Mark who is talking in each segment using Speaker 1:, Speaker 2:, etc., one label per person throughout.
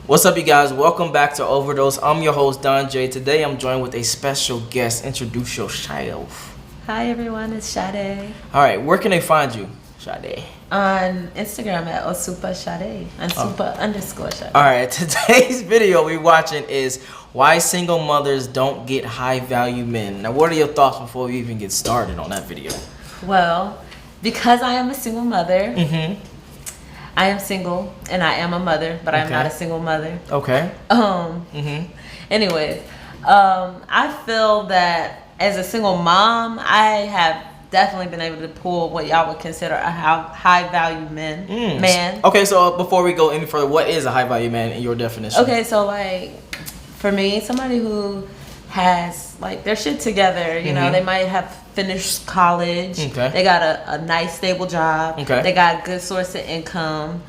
Speaker 1: What's up, you guys? Welcome back to Overdose. I'm your host, Don Jaye. Today, I'm joined with a special guest. Introduce yourself.
Speaker 2: Hi, everyone. It's Sade.
Speaker 1: All right, where can they find you, Sade?
Speaker 2: On Instagram at Osupa Sade. Osupa_Sade.
Speaker 1: All right, today's video we're watching is why single mothers don't get high-value men. Now, what are your thoughts before we even get started on that video?
Speaker 2: Well, because I am a single mother, I am single and I am a mother, but I'm not a single mother.
Speaker 1: Okay.
Speaker 2: Anyways, I feel that as a single mom, I have definitely been able to pull what y'all would consider a high value man.
Speaker 1: Okay, so before we go any further, what is a high value man in your definition?
Speaker 2: Okay, so like for me, somebody who has like their shit together, you know, they might have finished college, they got a nice stable job, they got a good source of income,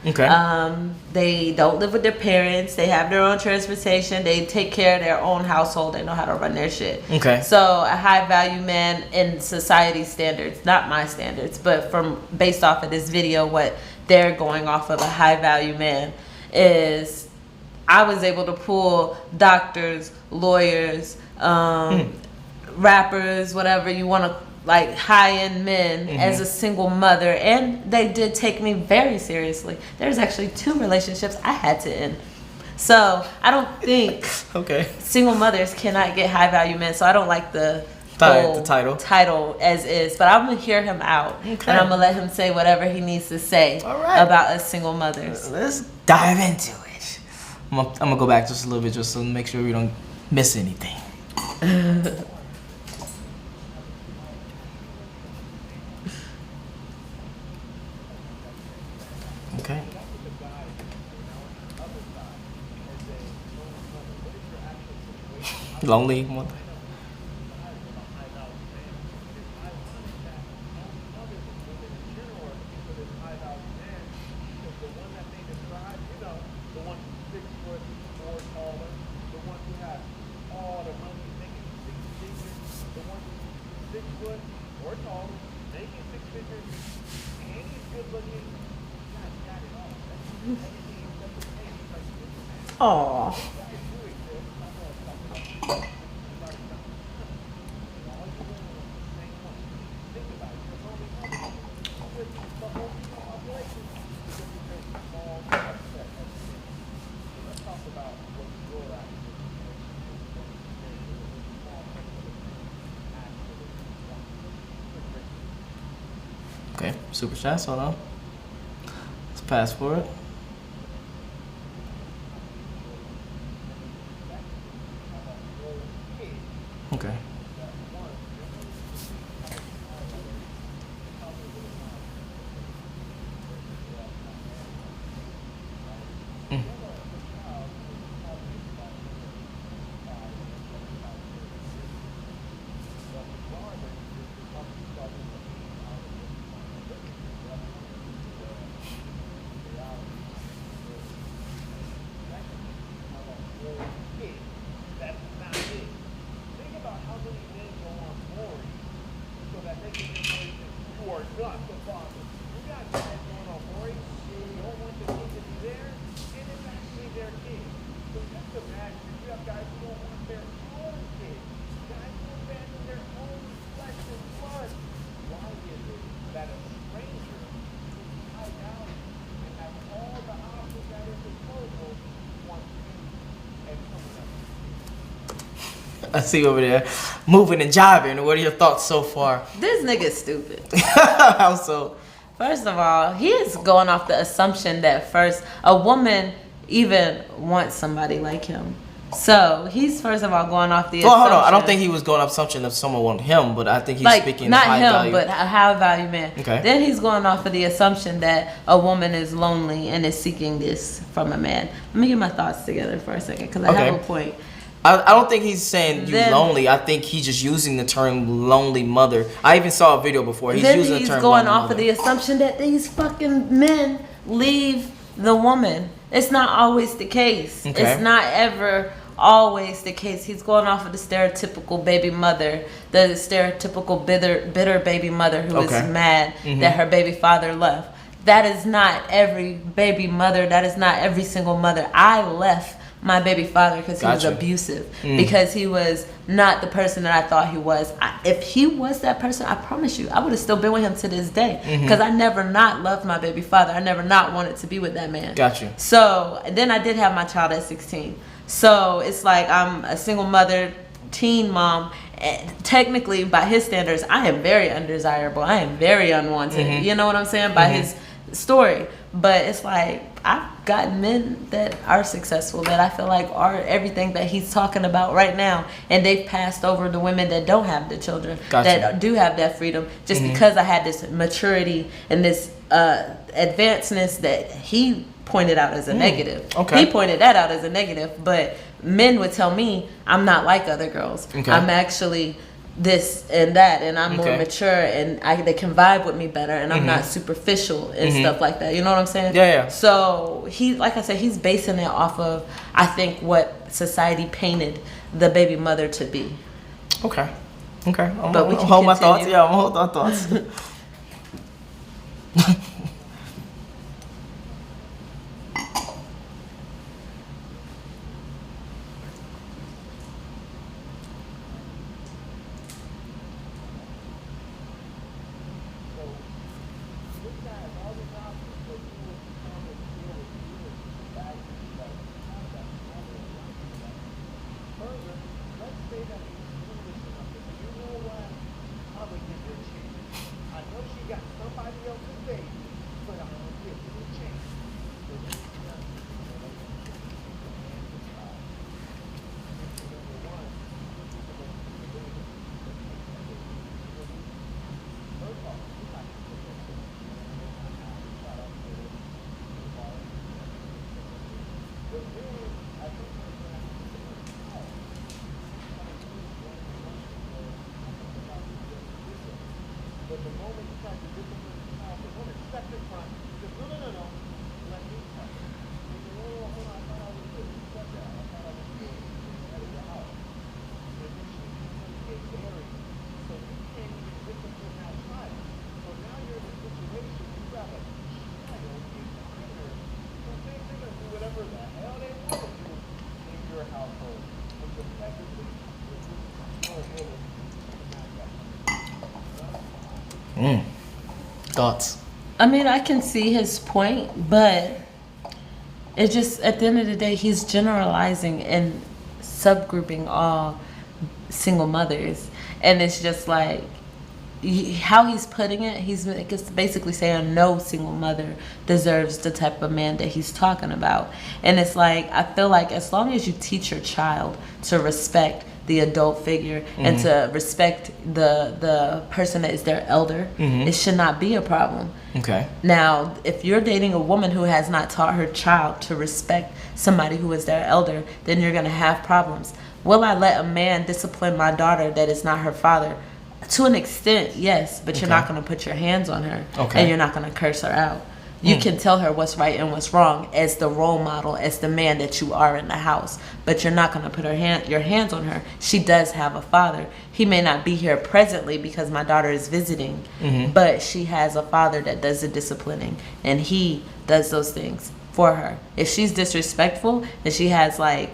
Speaker 2: they don't live with their parents, they have their own transportation, they take care of their own household, they know how to run their shit. So a high value man in society standards, not my standards, but from based off of this video, what they're going off of a high value man is I was able to pull doctors, lawyers, rappers, whatever you want to, like high-end men as a single mother, and they did take me very seriously. There's actually 2 relationships I had to end. So I don't think single mothers cannot get high-value men. So I don't like the title as is, but I'm gonna hear him out and I'm gonna let him say whatever he needs to say about us single mothers.
Speaker 1: Let's dive into it. I'm gonna go back just a little bit just to make sure we don't miss anything. Okay. Lonely mother.
Speaker 2: Aww.
Speaker 1: Okay, super chats, hold on. Let's pass for it. Okay. I see over there moving and jiving. What are your thoughts so far?
Speaker 2: This nigga's stupid.
Speaker 1: How so?
Speaker 2: First of all, he is going off the assumption that first a woman even wants somebody like him. So he's first of all going off the assumption.
Speaker 1: Hold on. I don't think he was going off assumption of someone want him, but I think he's speaking
Speaker 2: not
Speaker 1: high
Speaker 2: him,
Speaker 1: value.
Speaker 2: but a high value man.
Speaker 1: Okay.
Speaker 2: Then he's going off of the assumption that a woman is lonely and is seeking this from a man. Let me get my thoughts together for a second because I have a point.
Speaker 1: I don't think he's saying you lonely. I think he's just using the term lonely mother. I even saw a video before. He's using the term
Speaker 2: going
Speaker 1: lonely
Speaker 2: off
Speaker 1: mother.
Speaker 2: of the assumption that these fucking men leave the woman. It's not always the case.
Speaker 1: Okay.
Speaker 2: It's not ever always the case. He's going off of the stereotypical baby mother, the stereotypical bitter baby mother who is mad that her baby father left. that is not every baby mother. That is not every single mother. I left my baby father because he was abusive, because he was not the person that I thought he was. If he was that person, I promise you, I would have still been with him to this day, because I never not loved my baby father. I never not wanted to be with that man.
Speaker 1: Gotcha.
Speaker 2: So then I did have my child at 16. So it's like I'm a single mother, teen mom. And technically, by his standards, I am very undesirable. I am very unwanted. You know what I'm saying? By his story. But it's like, I've gotten men that are successful, that I feel like are everything that he's talking about right now, and they've passed over the women that don't have the children, that do have that freedom, just because I had this maturity and this advancedness that he pointed out as a negative. He pointed that out as a negative, but men would tell me I'm not like other girls. I'm actually this and that, and I'm more mature, and they can vibe with me better, and I'm not superficial and stuff like that. You know what I'm saying?
Speaker 1: Yeah.
Speaker 2: So he, like I said, he's basing it off of, I think, what society painted the baby mother to be.
Speaker 1: Okay. I'm
Speaker 2: but
Speaker 1: gonna hold my thoughts. Yeah, I'm gonna hold our thoughts. Thoughts?
Speaker 2: I mean, I can see his point, but it just, at the end of the day, he's generalizing and subgrouping all single mothers, and it's just like, how he's putting it, he's basically saying no single mother deserves the type of man that he's talking about. And it's like, I feel like as long as you teach your child to respect the adult figure and to respect the person that is their elder, it should not be a problem. Now, if you're dating a woman who has not taught her child to respect somebody who is their elder, then you're going to have problems. Will I let a man discipline my daughter that is not her father? To an extent, yes, but you're not going to put your hands on her, and you're not going to curse her out. You can tell her what's right and what's wrong as the role model, as the man that you are in the house, but you're not going to put your hands on her. She does have a father. He may not be here presently because my daughter is visiting, but she has a father that does the disciplining, and he does those things for her. If she's disrespectful and she has like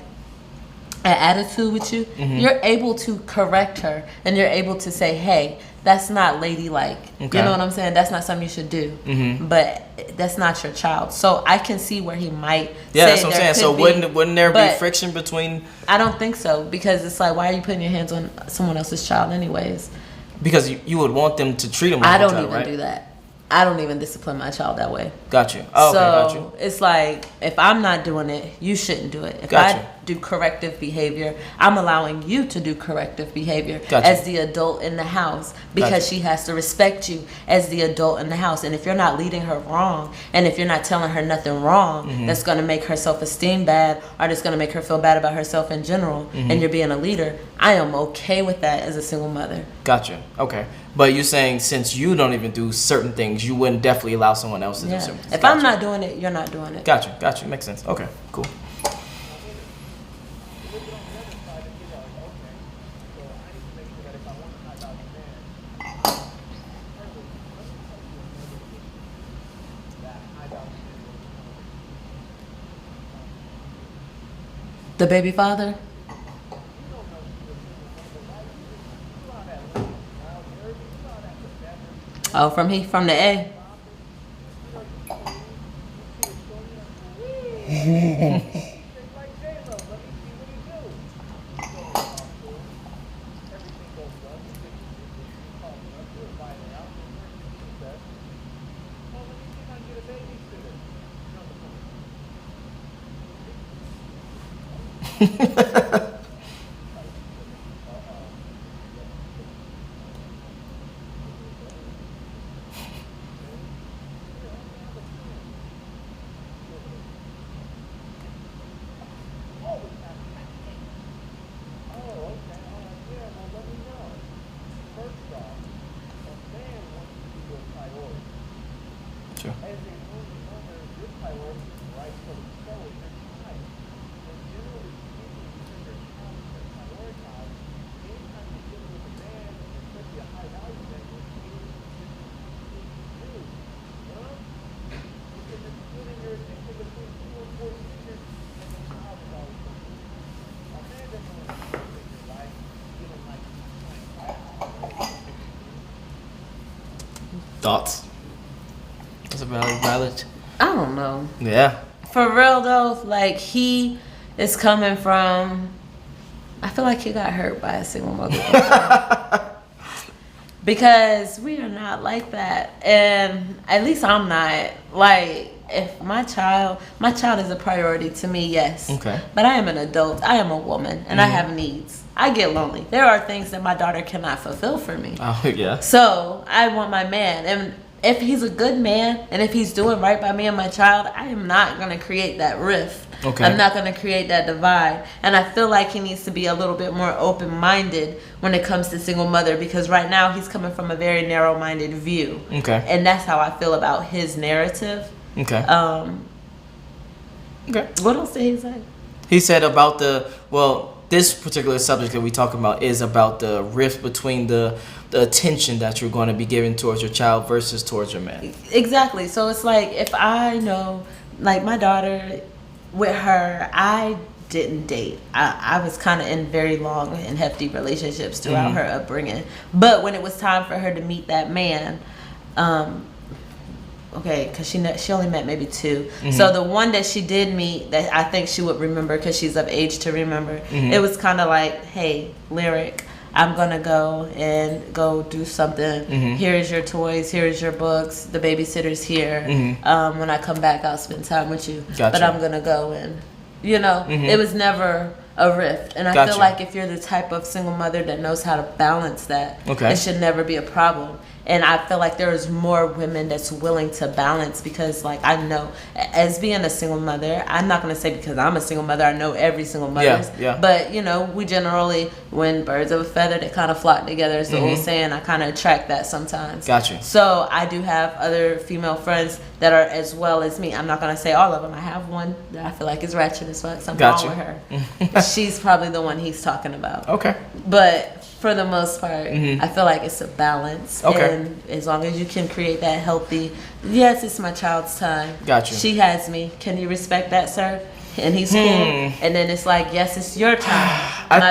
Speaker 2: an attitude with you, you're able to correct her, and you're able to say, hey, that's not ladylike. You know what I'm saying? That's not something you should do. But that's not your child. So I can see where he might say
Speaker 1: that's what I'm saying. So wouldn't there be friction between?
Speaker 2: I don't think so, because it's like, why are you putting your hands on someone else's child anyways?
Speaker 1: Because you would want them to treat them like
Speaker 2: I don't
Speaker 1: child,
Speaker 2: even
Speaker 1: right?
Speaker 2: do that. I don't even discipline my child that way.
Speaker 1: Got you. Oh, okay, got you.
Speaker 2: It's like, if I'm not doing it, you shouldn't do it. If I do corrective behavior, I'm allowing you to do corrective behavior as the adult in the house, because she has to respect you as the adult in the house. And if you're not leading her wrong, and if you're not telling her nothing wrong that's going to make her self-esteem bad, or that's going to make her feel bad about herself in general, and you're being a leader, I am okay with that as a single mother.
Speaker 1: Gotcha. Okay. But you're saying, since you don't even do certain things, you wouldn't definitely allow someone else to do certain things.
Speaker 2: If I'm not doing it, you're not doing it.
Speaker 1: Gotcha. Makes sense. Okay, cool.
Speaker 2: The baby father? Oh, from the A.
Speaker 1: Sure. Thoughts? That's a valid.
Speaker 2: I don't know.
Speaker 1: Yeah.
Speaker 2: For real though, like he is coming from. I feel like he got hurt by a single mother. Because we are not like that, and at least I'm not. Like, if my child is a priority to me, yes.
Speaker 1: Okay.
Speaker 2: But I am an adult. I am a woman, and I have needs. I get lonely. There are things that my daughter cannot fulfill for me.
Speaker 1: Oh yeah.
Speaker 2: So I want my man, and if he's a good man, and if he's doing right by me and my child, I am not gonna create that rift.
Speaker 1: Okay.
Speaker 2: I'm not going to create that divide. And I feel like he needs to be a little bit more open-minded when it comes to single mother, because right now he's coming from a very narrow-minded view.
Speaker 1: Okay.
Speaker 2: And that's how I feel about his narrative.
Speaker 1: Okay. Okay.
Speaker 2: What else did he say?
Speaker 1: He said about this particular subject that we talking about is about the rift between the attention that you're going to be giving towards your child versus towards your man.
Speaker 2: Exactly. So it's like, if I know, like my daughter, with her, I didn't date. I was kind of in very long and hefty relationships throughout her upbringing. But when it was time for her to meet that man, because she only met maybe two. So the one that she did meet, that I think she would remember because she's of age to remember, it was kind of like, hey, Lyric, I'm going to go do something. Here is your toys. Here is your books. The babysitter's here. When I come back, I'll spend time with you.
Speaker 1: Gotcha.
Speaker 2: But I'm going to go and, it was never a rift. And I feel like if you're the type of single mother that knows how to balance that, it should never be a problem. And I feel like there is more women that's willing to balance, because, like, I know, as being a single mother, I'm not going to say because I'm a single mother, I know every single mother.
Speaker 1: Yeah.
Speaker 2: But, we generally, when birds of a feather, they kind of flock together. It's the old saying. I kind of attract that sometimes.
Speaker 1: Gotcha.
Speaker 2: So I do have other female friends that are as well as me. I'm not going to say all of them. I have one that I feel like is ratchet as fuck. Something wrong with her. She's probably the one he's talking about.
Speaker 1: Okay.
Speaker 2: But for the most part, I feel like it's a balance.
Speaker 1: Okay.
Speaker 2: And as long as you can create that healthy, yes, it's my child's time.
Speaker 1: Gotcha.
Speaker 2: She has me. Can you respect that, sir? And he's cool. And then it's like, yes, it's your time.
Speaker 1: I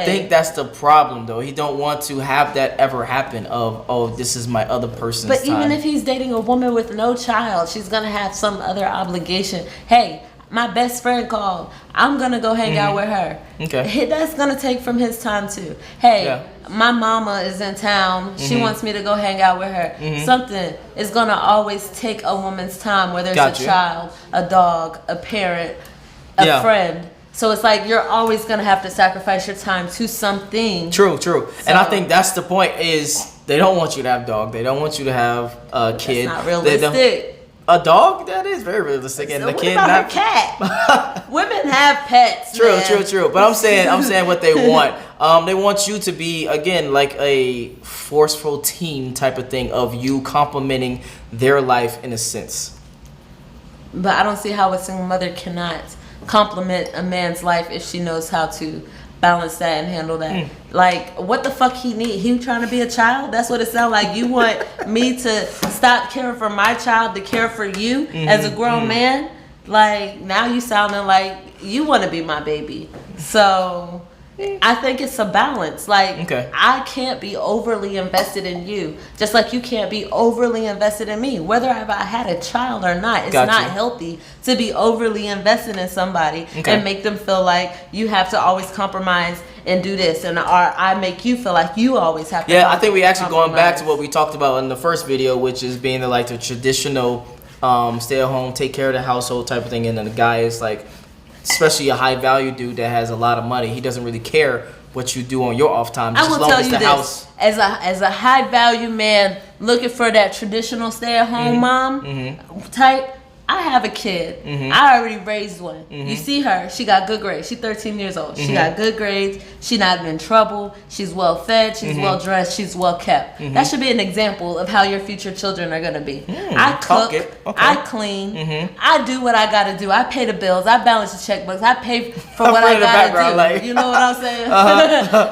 Speaker 1: think that's the problem, though. He don't want to have that ever happen of, oh, this is my other person's
Speaker 2: But
Speaker 1: time.
Speaker 2: even if he's dating a woman with no child, she's going to have some other obligation. Hey, my best friend called. I'm going to go hang out with her.
Speaker 1: Okay.
Speaker 2: That's going to take from his time, too. Hey, my mama is in town. She wants me to go hang out with her. Something is going to always take a woman's time, whether it's a child, a dog, a parent, a friend. So it's like you're always going to have to sacrifice your time to something.
Speaker 1: True. So, and I think that's the point is they don't want you to have a dog. They don't want you to have a kid.
Speaker 2: That's not realistic.
Speaker 1: A dog? That is very realistic. And
Speaker 2: so
Speaker 1: the
Speaker 2: what
Speaker 1: kid
Speaker 2: about a cat? Women have pets.
Speaker 1: True. But I'm saying what they want. They want you to be, again, like a forceful team type of thing of you complimenting their life in a sense.
Speaker 2: But I don't see how a single mother cannot compliment a man's life if she knows how to balance that and handle that. Like, what the fuck he need? He trying to be a child? That's what it sounds like. You want me to stop caring for my child to care for you as a grown man? Like, now you sounding like you want to be my baby. So I think it's a balance. Like, I can't be overly invested in you, just like you can't be overly invested in me. Whether I had a child or not, it's not healthy to be overly invested in somebody and make them feel like you have to always compromise and do this, and or I make you feel like you always have to.
Speaker 1: Yeah, I think we actually going back to what we talked about in the first video, which is being the traditional stay at home, take care of the household type of thing, and then the guy is like, especially a high value dude that has a lot of money, he doesn't really care what you do on your off time, just as long as the house.
Speaker 2: As a high value man looking for that traditional stay at home mom type, I have a kid. I already raised one. You see her. She got good grades. She's 13 years old. She got good grades. She's not in trouble. She's well fed. She's well dressed. She's well kept. That should be an example of how your future children are going to be. I cook. I clean. I do what I got to do. I pay the bills. I balance the checkbooks. I pay for what I got to do. Like. You know what I'm saying?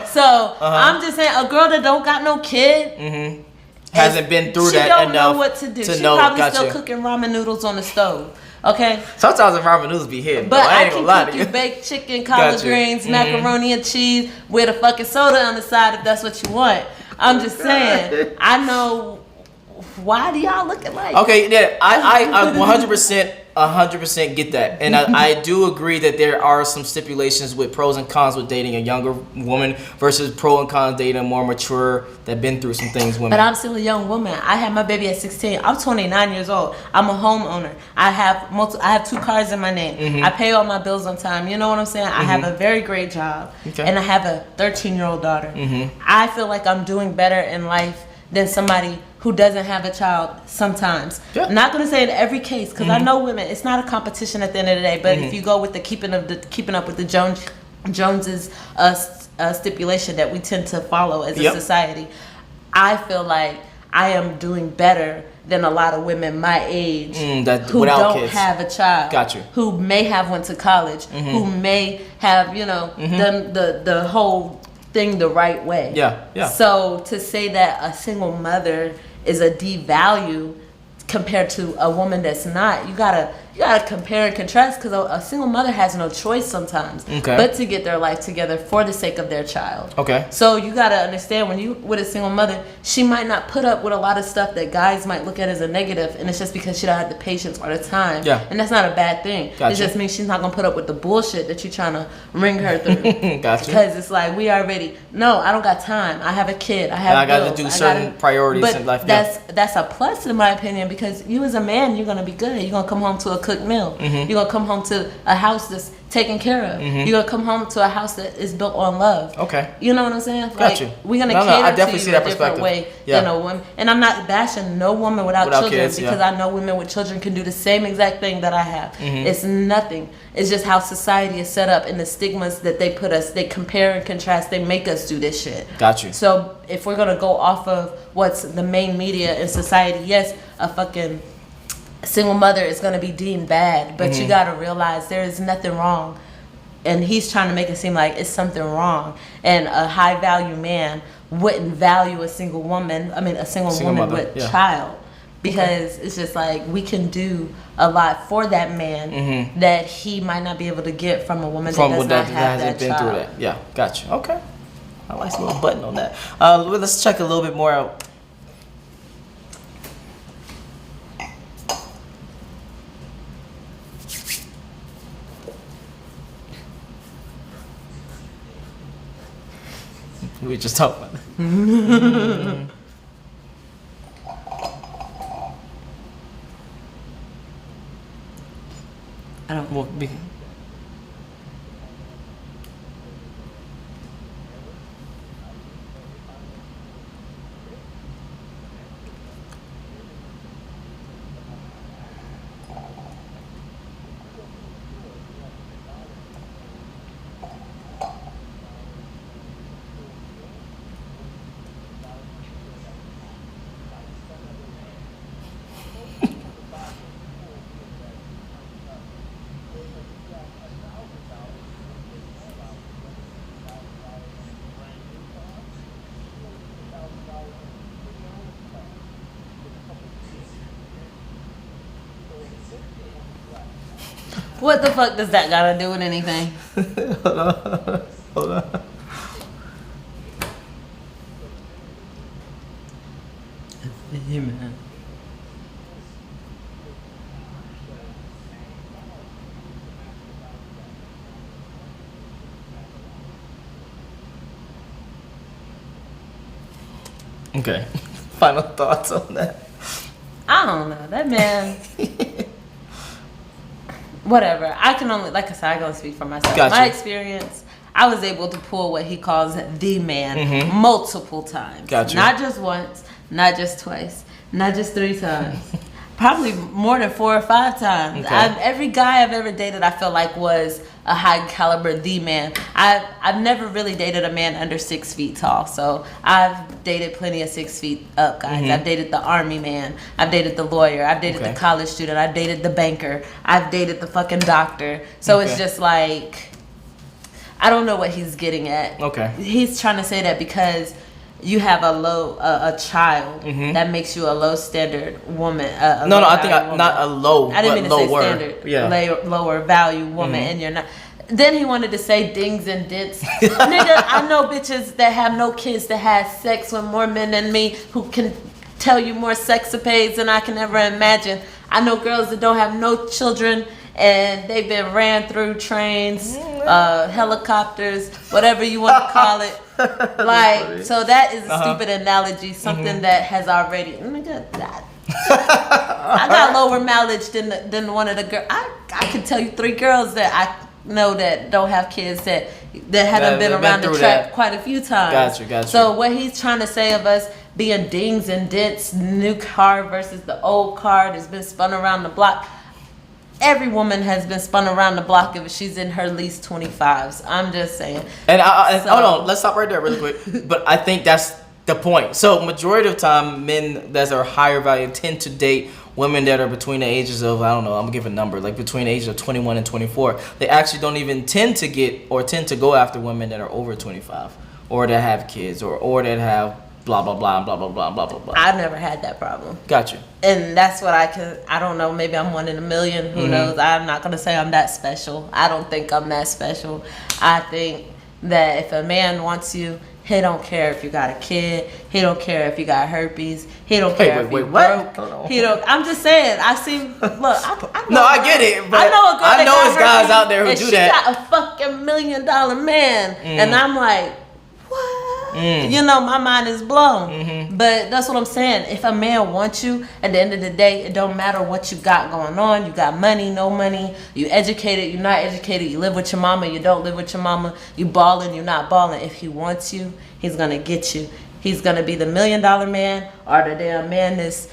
Speaker 2: So I'm just saying, a girl that don't got no kid.
Speaker 1: Hasn't been through that enough.
Speaker 2: She don't know what to do. She's probably still cooking ramen noodles on the stove. Okay.
Speaker 1: Sometimes the ramen noodles be hitting,
Speaker 2: but
Speaker 1: I ain't gonna lie to you.
Speaker 2: Baked chicken, collard greens, macaroni and cheese with a fucking soda on the side if that's what you want. I'm just saying. I know. Why do y'all look alike?
Speaker 1: Okay, yeah, I 100% get that, and I do agree that there are some stipulations with pros and cons with dating a younger woman versus pro and cons dating a more mature that been through some things women.
Speaker 2: But I'm still a young woman. I had my baby at 16. I'm 29 years old. I'm a homeowner. I have 2 cars in my name. I pay all my bills on time. You know what I'm saying? I have a very great job, and I have a 13-year-old daughter. I feel like I'm doing better in life than somebody who doesn't have a child sometimes. I'm not going to say in every case, because I know women, it's not a competition at the end of the day, but if you go with the keeping up with the Joneses stipulation that we tend to follow as a society, I feel like I am doing better than a lot of women my age who don't have a child.
Speaker 1: Got you.
Speaker 2: Who may have went to college, who may have, done the whole thing the right way.
Speaker 1: Yeah.
Speaker 2: So to say that a single mother is a devalue compared to a woman that's not, you gotta compare and contrast, because a single mother has no choice sometimes but to get their life together for the sake of their child. So you gotta understand, when you with a single mother, she might not put up with a lot of stuff that guys might look at as a negative, and it's just because she don't have the patience or the time. And that's not a bad thing. It just means she's not gonna put up with the bullshit that you're trying to ring her through. Because it's like, I don't got time. I have a kid. I
Speaker 1: got to do certain priorities in life.
Speaker 2: That's a plus in my opinion, because you as a man, you're gonna be good. You're gonna come home to a cooked meal. You're gonna come home to a house that's taken care of. You're gonna come home to a house that is built on love. You know what I'm saying? We're gonna cater to you a different way than a woman. And I'm not bashing no woman without children, kids, because I know women with children can do the same exact thing that I have. It's nothing. It's just how society is set up and the stigmas that they put us. They compare and contrast. They make us do this shit. So if we're gonna go off of what's the main media in society, yes, a fucking single mother is going to be deemed bad, but you got to realize there is nothing wrong, and he's trying to make it seem like it's something wrong, and a high value man wouldn't value a single woman woman with child, because it's just like, we can do a lot for that man that he might not be able to get from a woman that does not have that child.
Speaker 1: Yeah, gotcha. Okay, I like the little button on that. Let's check a little bit more out. We just talked about it.
Speaker 2: I don't.
Speaker 1: Well,
Speaker 2: What the fuck does that gotta do with anything?
Speaker 1: Hold on.
Speaker 2: Man.
Speaker 1: Okay. Final thoughts on that?
Speaker 2: I don't know. That man. Whatever. I can only, like I said, I can only speak for myself.
Speaker 1: Gotcha.
Speaker 2: My experience, I was able to pull what he calls the man multiple times.
Speaker 1: Gotcha.
Speaker 2: Not just once, not just twice, not just 3 times. Probably more than 4 or 5 times.
Speaker 1: Okay.
Speaker 2: Every guy I've ever dated, I feel like was a high caliber the man. I've never really dated a man under 6 feet tall. So I've dated plenty of 6 feet up guys. I've dated the army man. I've dated the lawyer. I've dated the college student. I've dated the banker. I've dated the fucking doctor. So it's just like, I don't know what he's getting at. Okay. He's trying to say that because you have a child that makes you a low standard woman.
Speaker 1: I think not a low.
Speaker 2: I didn't mean to
Speaker 1: lower.
Speaker 2: Say standard. Lower value woman, and you're not. Then he wanted to say dings and dents. Nigga, I know bitches that have no kids that have sex with more men than me who can tell you more sexapades than I can ever imagine. I know girls that don't have no children and they've been ran through trains, helicopters, whatever you want to call it. Like, so that is a stupid analogy, something that has already. I got lower mileage than one of the girls. I could tell you 3 girls that I know that don't have kids that haven't been around the track quite a few times. Gotcha. So what he's trying to say of us being dings and dents, new car versus the old car that's been spun around the block. Every woman has been spun around the block if she's in her least 25s. I'm just saying. And
Speaker 1: hold on, let's stop right there really quick. But I think that's the point. So majority of the time, men that are higher value tend to date women that are between the ages of, I don't know, I'm gonna give a number, like between the ages of 21 and 24. They actually don't even tend to go after women that are over 25 or that have kids or that have blah blah blah blah blah blah blah blah blah.
Speaker 2: I never had that problem.
Speaker 1: Gotcha.
Speaker 2: And that's what I don't know, maybe I'm 1 in a million, who knows. I'm not gonna say I'm that special. I don't think I'm that special. I think that if a man wants you, he don't care if you got a kid. He don't care if you got herpes. He don't care if you broke. He don't. I'm just saying. I see. Look, I know.
Speaker 1: No, I get it. But
Speaker 2: I know a girl
Speaker 1: I know it's guys out there who do that.
Speaker 2: She got a fucking $1 million man, and I'm like, what? You know, my mind is blown. But that's what I'm saying. If a man wants you, at the end of the day, it don't matter what you got going on. You got money, no money. You educated, you're not educated. You live with your mama, you don't live with your mama. You balling, you're not balling. If he wants you, he's gonna get you. He's gonna be the $1 million man or the damn man that's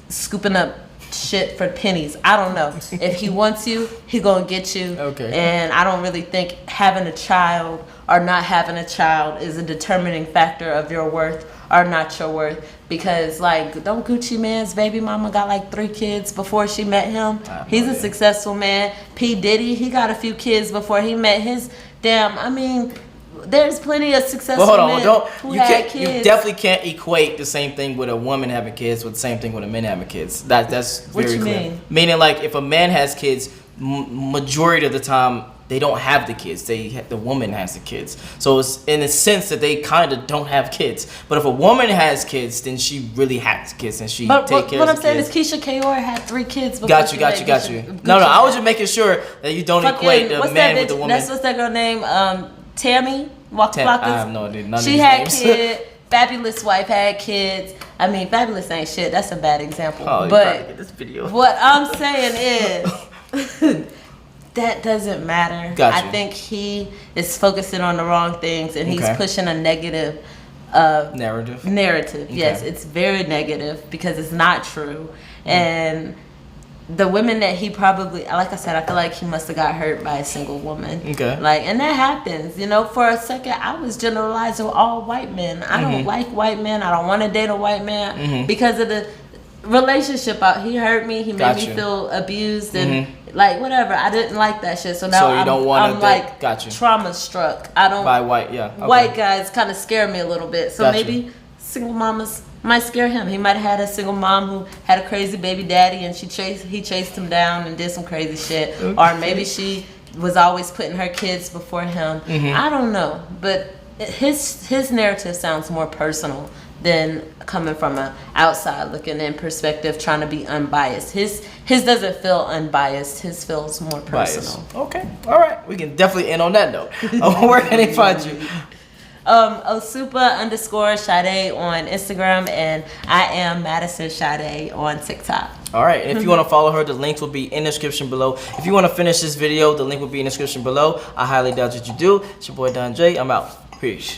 Speaker 2: scooping up shit for pennies. I don't know. If he wants you, he gonna get you. Okay. And I don't really think having a child or not having a child is a determining factor of your worth or not your worth. Because like, don't Gucci Man's baby mama got like 3 kids before she met him? He's a successful man. P. Diddy, he got a few kids before he met his there's plenty of successful men who had kids.
Speaker 1: You definitely can't equate the same thing with a woman having kids with the same thing with a man having kids. That's very clear. Mean? Meaning, like, if a man has kids, majority of the time they don't have the kids. The woman has the kids. So it's in a sense that they kind of don't have kids. But if a woman has kids, then she really has kids and she take care of the kids.
Speaker 2: What I'm saying is Keisha Kaur had 3 kids before
Speaker 1: Got you. No, I was just making sure that you don't equate the man with the woman.
Speaker 2: What's that girl name? Tammy?
Speaker 1: I have no idea. None
Speaker 2: she
Speaker 1: of
Speaker 2: had
Speaker 1: names.
Speaker 2: kids. Fabulous wife had kids. I mean, Fabulous ain't shit. That's a bad example.
Speaker 1: Oh,
Speaker 2: but
Speaker 1: get this video.
Speaker 2: What I'm saying is that doesn't matter.
Speaker 1: Gotcha.
Speaker 2: I think he is focusing on the wrong things and he's pushing a negative
Speaker 1: narrative.
Speaker 2: Okay. Yes, it's very negative because it's not true. And the women that he probably, like I said, I feel like he must have got hurt by a single woman. Okay. Like, and that happens. You know, for a second, I was generalizing all white men. I don't like white men. I don't want to date a white man because of the relationship. He hurt me. He made me feel abused and like whatever. I didn't like that shit. So now I'm like trauma struck. I don't.
Speaker 1: By white,
Speaker 2: white guys kind of scare me a little bit. So maybe single mamas might scare him. He might have had a single mom who had a crazy baby daddy and he chased him down and did some crazy shit. Or maybe she was always putting her kids before him. I don't know. But his narrative sounds more personal than coming from an outside looking in perspective, trying to be unbiased. His doesn't feel unbiased. His feels more personal.
Speaker 1: Bias. Okay. All right. We can definitely end on that note. Where can they find you? Osupa_Sade on Instagram, and I am Madison Sade on TikTok. All right, and if you want to follow her, the links will be in the description below. If you want to finish this video, the link will be in the description below. I highly doubt that you do. It's your boy Don Jaye. I'm out. Peace.